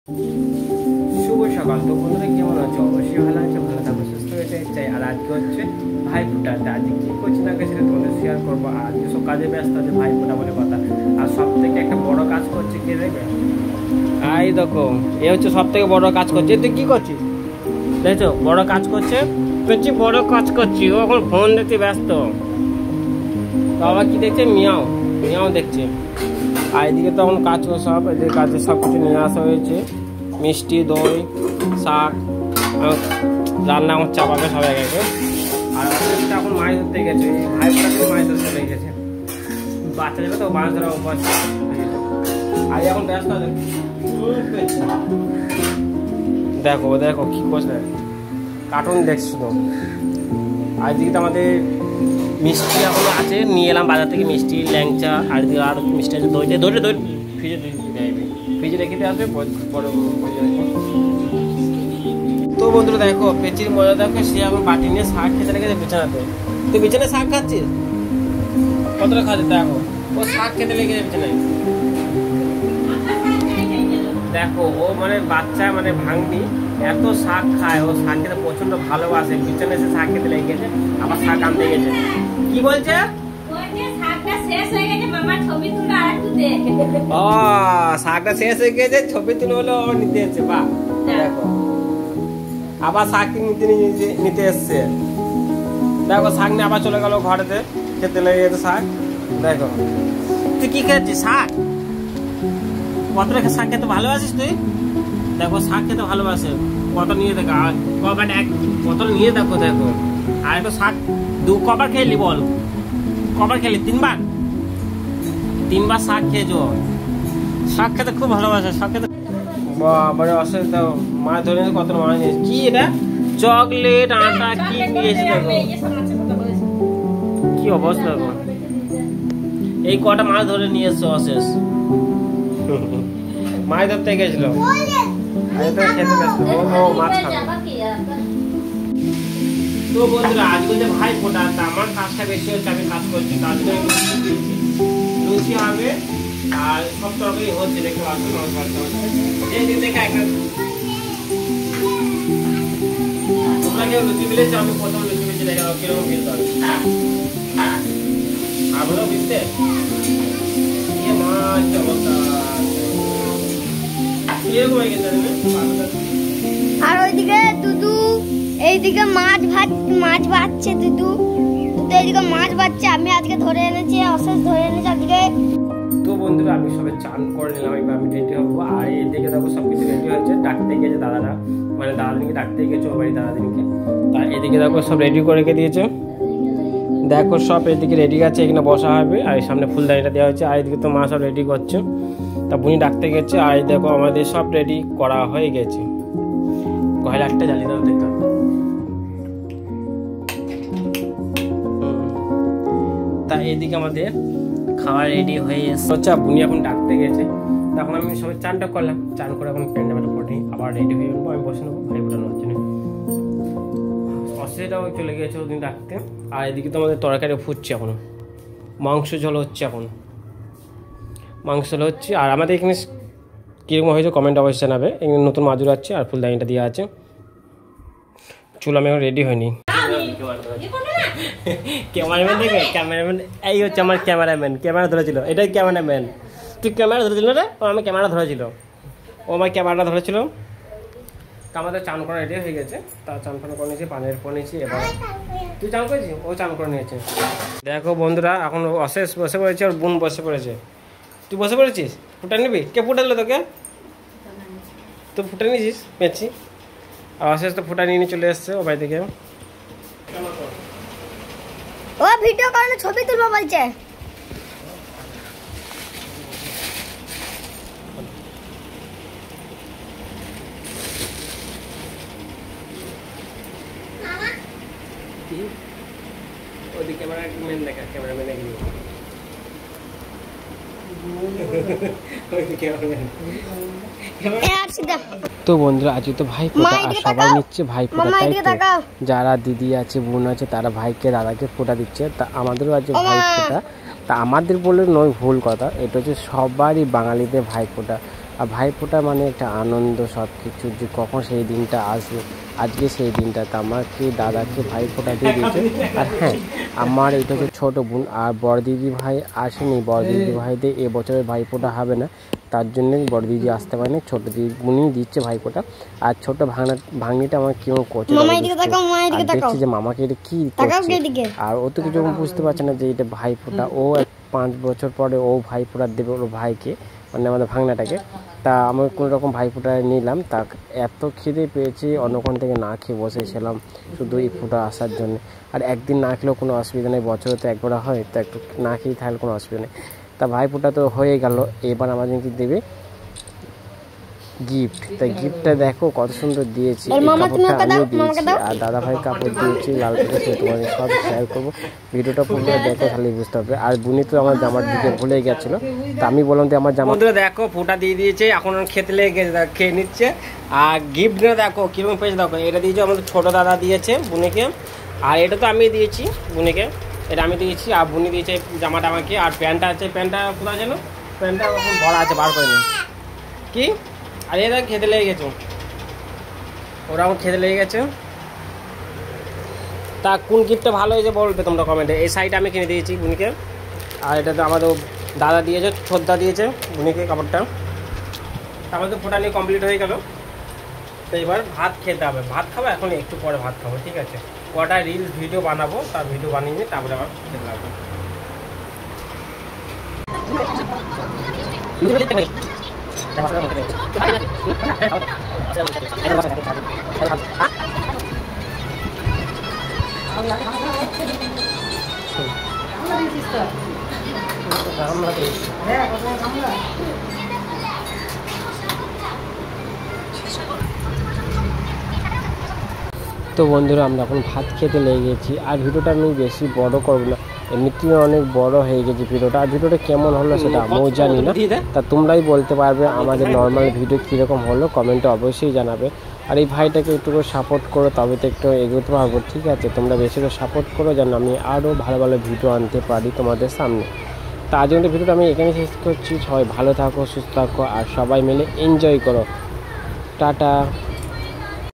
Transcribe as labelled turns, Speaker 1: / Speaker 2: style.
Speaker 1: শুভ সকাল। তো বন্ধুরা কেমন আছে? অবশ্যই ভালো আছে, ভালো থাকবো, সুস্থ হতে চাই। আর আজকে হচ্ছে ভাইফোঁটা। আজকে কি করছি না সেটা তোমাদের শেয়ার করবো। আর আজকে সব কাজে ব্যস্ত আছে, ভাইফোঁটা বলে কথা। আর সব থেকে একটা বড় কাজ করছে কে দেখবে? এই দেখো, এ হচ্ছে সব থেকে বড় কাজ করছে। তুই কি করছিস? দেখছো বড় কাজ করছে, বলছি বড় কাজ করছি। ও এখন ফোন দেখতে ব্যস্ত। বাবা কি দেখছে? মিয়াও মিয়াও দেখছে। আর এদিকে তখন কাজ সব এদিকে কাজে সব কিছু নিয়ে আসা হয়েছে, মিষ্টি, দই, শাক, রান্না আমার চাপাবে সবাই আগে। আর এখন মাছ ধরতে গেছে, ভাই মাছ ধরতে চলে গেছে। বাচ্চা যাবে তো মাছ ধরা অভ্যাস। আর এখন ব্যস্ত আছে। দেখো দেখো কি করছে, কার্টুন দেখছো তো। আর এদিকে তো আমাদের মিষ্টি এখনো আছে, নিয়ে এলাম বাজার থেকে মিষ্টি, ল্যাংচা। আর আর মিষ্টি আছে, দই দই দই ফ্রিজে ফ্রিজে রেখে দিয়ে আসবে বড়। তো বন্ধুরা দেখো পেঁচির মজা দেখো, সে এখন বাটি নিয়ে শাক খেতে লেগেছে বিছানাতে। তুই বিছানায় শাক খাচ্ছিস? কতটা খাচ্ছিস? দেখো ও শাক খেতে লেগেছে বিছানায়। দেখো ও মানে বাচ্চা মানে ভাঙনি, এত শাক খায়। ও শাক খেতে প্রচন্ড ভালোবাসে। বিছানায় এসে শাক খেতে লেগে গেছে, আবার শাক আনতে গেছে। কি বলছে? শাকটা শেষ হয়ে গেছে, ছবি তুলে হলো নিতে এসছে। বা দেখো আবার শাক নিতে এসছে। দেখো শাক নিয়ে আবার চলে গেল ঘরেতে, খেতে লেগে গেছে শাক। দেখো তুই কি খেয়েছিস? শাক? কতটা শাক খেতে ভালোবাসিস তুই? দেখো শাক খেতে ভালোবাসে কত, নিয়ে দেখো কত নিয়ে দেখো। দেখো আর একটু শাক কবার খেলি বল? কবার খেলি? তিনবার শাক খেয়েছো। শাক খেতে খুব ভালোবাসে, শাক খেতে। বাবারে অসুবিধা, মাছ ধরে কত মাছ নিয়েছে। কি এটা? চকলেট, আটা, কি নিয়েছে দেখো। কি অবস্থা দেখো, এই কটা মাছ ধরে নিয়ে এসছো অশেষ। মাছ ধরতে গেছিল, খেতে ব্যস্ত। মাছ খাবে। তো বন্ধুরা আজকে যে ভাইফোঁটা, আমার কাজটা বেশি হচ্ছে, আমি কাজ করছি। কাজটা লুচি হবে আর সব তরকারি হচ্ছে, দেখতে পাচ্ছ। তোমরা কেউ লুচি মিলেছে? আমি প্রথম লুচি মিলছি, দেখা কিরকম ফিল করে। আবারও মিলতে মাছ অবস্থা কিরকম হয়ে গেছে।
Speaker 2: আর ওইদিকে দুদু এইদিকে মাছ ভাজছে। দুদু এইদিকে মাছ ভাজছে, আমি আজকে ধরে এনেছি, অশেষ ধরে এনেছি আজকে।
Speaker 1: তো বন্ধুরা আমি সবাই চান করে নিলাম, এবার আমি রেডি হবো। আর এদিকে দেখো সবকিছু রেডি হচ্ছে, ডাকতে গেছে দাদারা, মানে দাদাদিনকে ডাকতে গেছে ও বাড়ি দাদাদিনকে। তা এদিকে দেখো সব রেডি করে রেখে দিয়েছে। দেখো সব এদিকে রেডি আছে, এখানে বসা হবে। আর সামনে ফুলদানিটা দেওয়া হয়েছে। আর এদিকে তো মা সব রেডি করছে, তা বুনি ডাকতে গেছে। আর দেখো আমাদের সব রেডি করা হয়ে গেছে। কয়লা একটা জ্বালিয়ে দাও দেখো। তা এদিকে আমাদের খাওয়া রেডি হয়ে এসেছে। বুনি এখন ডাকতে গেছে, তখন আমি সবাই চানটা করলাম। চান করে এখন প্যান্ডাটা পটে আবার রেডি হয়ে যাবো। আমি বসে নেবো ভাই ফোটানোর জন্য। অসুবিধাও চলে গেছে ওদিন ডাকতে। আর এদিকে তো আমাদের তরকারি ফুটছে এখনো, মাংস ঝোল হচ্ছে এখন, মাংস ঝোল হচ্ছে। আর আমাদের এখানে কীরকম হয়েছে কমেন্ট অবশ্যই জানাবে। এখানে নতুন মাজুর আছে আর ফুলদানিটা দেওয়া আছে। চুল আমি এখন রেডি হয়নি। ক্যামেরাম্যান দেখবে, ক্যামেরাম্যান এই হচ্ছে আমার ক্যামেরাম্যান। ক্যামেরা ধরেছিল, এটাই ক্যামেরাম্যান। তুই ক্যামেরা ধরেছিল না রে? ও আমি ক্যামেরা ধরেছিল, ও আমার ক্যামেরাটা ধরেছিল। তা আমাদের চান করা রেডি হয়ে গেছে। তা চান ফান করে নিয়েছি, পানের পর নিয়েছি। এবার তুই চান করেছিস? ও চান করে নিয়েছে। দেখো বন্ধুরা এখন অশেষ বসে পড়েছে, ওর বোন বসে পড়েছে। তুই বসে পড়েছিস? ফুটা নিবি? কে ফুটা দিল তোকে? তুই ফুটা নিয়েছিস পেঁচি? আর অশেষ তো ফুটা নিয়ে চলে এসছে ও বাড়ি থেকে।
Speaker 2: ও ভিডিও করে ছবি তুলবো বলছে।
Speaker 1: তো বন্ধুরা আজকে তো ভাইফোঁটা, আর সবাই নিচ্ছে ভাইফোঁটা, তাই তো? যারা দিদি আছে, বোন আছে, তারা ভাইকে দাদাকে ফোঁটা দিচ্ছে। তা আমাদেরও আছে ভাইফোঁটা। তা আমাদের বলে নয়, ভুল কথা, এটা হচ্ছে সবারই বাঙালিদের ভাইফোঁটা। আর ভাইফোঁটা মানে একটা আনন্দ, সব কিছু যে কখন সেই দিনটা আসবে। আজকে সেই দিনটা, তো আমাকে দাদাকে ভাইফোঁটা দিয়ে দিয়েছে। আর হ্যাঁ, আমার এটা হচ্ছে ছোটো বোন, আর বড় দিদি ভাই আসেনি। বড় দিদি ভাইদের এবছরের ভাইফোঁটা হবে না, তার জন্যই বড় দিদি আসতে পারেনি। ছোটো দিদি বোনই দিচ্ছে ভাইফোঁটা। আর ছোটো ভাগ্নিটা আমার কেমন করছে, দেখছি যে মামাকে এটা কী করছে। আর ও তো কিছু বুঝতে পারছে না যে এটা ভাইফোঁটা। ও 5 বছর পরে ও ভাইফোঁটা দেবে ওর ভাইকে, মানে আমাদের ভাগনাটাকে। তা আমি কোনো রকম ভাইফোঁটা নিলাম। তা এত খিদে পেয়েছি, অন্যক্ষণ থেকে না খেয়ে বসেছিলাম শুধু এই ফোঁটা আসার জন্য। আর একদিন না খেলেও কোনো অসুবিধা নেই, বছরে তো একবার হয়, তা একটু না খেয়ে থাকলে কোনো অসুবিধা নেই। তা ভাইফোঁটা তো হয়ে গেল, এবার আমাদেরকে দেবে গিফট। তাই গিফটটা দেখো কত সুন্দর দিয়েছি। এই কাপড়টা আমি দিয়েছি, আর দাদা ভাই কাপড় দিয়েছি লাল কালার। তোমাদের সব শেয়ার করবো, ভিডিওটা পুরো দেখো তাহলে বুঝতে হবে। আর বুনি তো আমার জামার দিকে ভুলে গেছিলো, তা আমি বললাম যে আমার জামা দেখো ফোঁটা দিয়ে দিয়েছে, এখন খেতে লেগে গেছে, খেয়ে নিচ্ছে। আর গিফটটা দেখো কিরকম পেয়েছে, দেখো এটা দিয়েছে আমাদের ছোটো দাদা দিয়েছে বুনিকে, আর এটা তো আমি দিয়েছি বুনিকে, এটা আমি দিয়েছি। আর বুনি দিয়েছে জামাটা আমাকে। আর প্যান্টটা আছে, প্যান্টটা কোথায় যেন, প্যান্টটা এখন ভরা আছে, বার করে নিন কি। আর এরা খেতে লেগে গেছে, ওরা আমার খেতে লেগে গেছে। তা কোন গিফটটা ভালো হয়েছে বলবে তোমরা কমেন্টে। এই শাড়িটা আমি কিনে দিয়েছি বুনিকে, আর এটা তো আমাদের দাদা দিয়েছে, ছোটদা দিয়েছে বুনিকে কাপড়টা। আমাদের ফোঁটা নিয়ে কমপ্লিট হয়ে গেল। তো এবার ভাত খেতে হবে, ভাত খাবো এখন, একটু পরে ভাত খাবো, ঠিক আছে। কটা রিলস ভিডিও বানাবো, তার ভিডিও বানিয়ে নিয়ে তারপরে আবার খেতে লাগবো। তো বন্ধুরা আমরা এখন ভাত খেতে লেগে গেছি। আর ভিডিওটা আমি বেশি বড় করবো না, এমনিতেই অনেক বড় হয়ে গেছে ভিডিওটা। আর ভিডিওটা কেমন হলো সেটা আমিও জানি না, তা তোমরাই বলতে পারবে আমাদের নর্মাল ভিডিও কীরকম হলো, কমেন্টে অবশ্যই জানাবে। আর এই ভাইটাকে একটু করে সাপোর্ট করো, তবে তো একটু এগোতে পারবো, ঠিক আছে। তোমরা বেশি করে সাপোর্ট করো যেন আমি আরও ভালো ভালো ভিডিও আনতে পারি তোমাদের সামনে। তা আজকের ভিডিওটা আমি এখানে শেষ করছি। সবাই ভালো থাকো, সুস্থ থাকো, আর সবাই মিলে এনজয় করো। টাটা।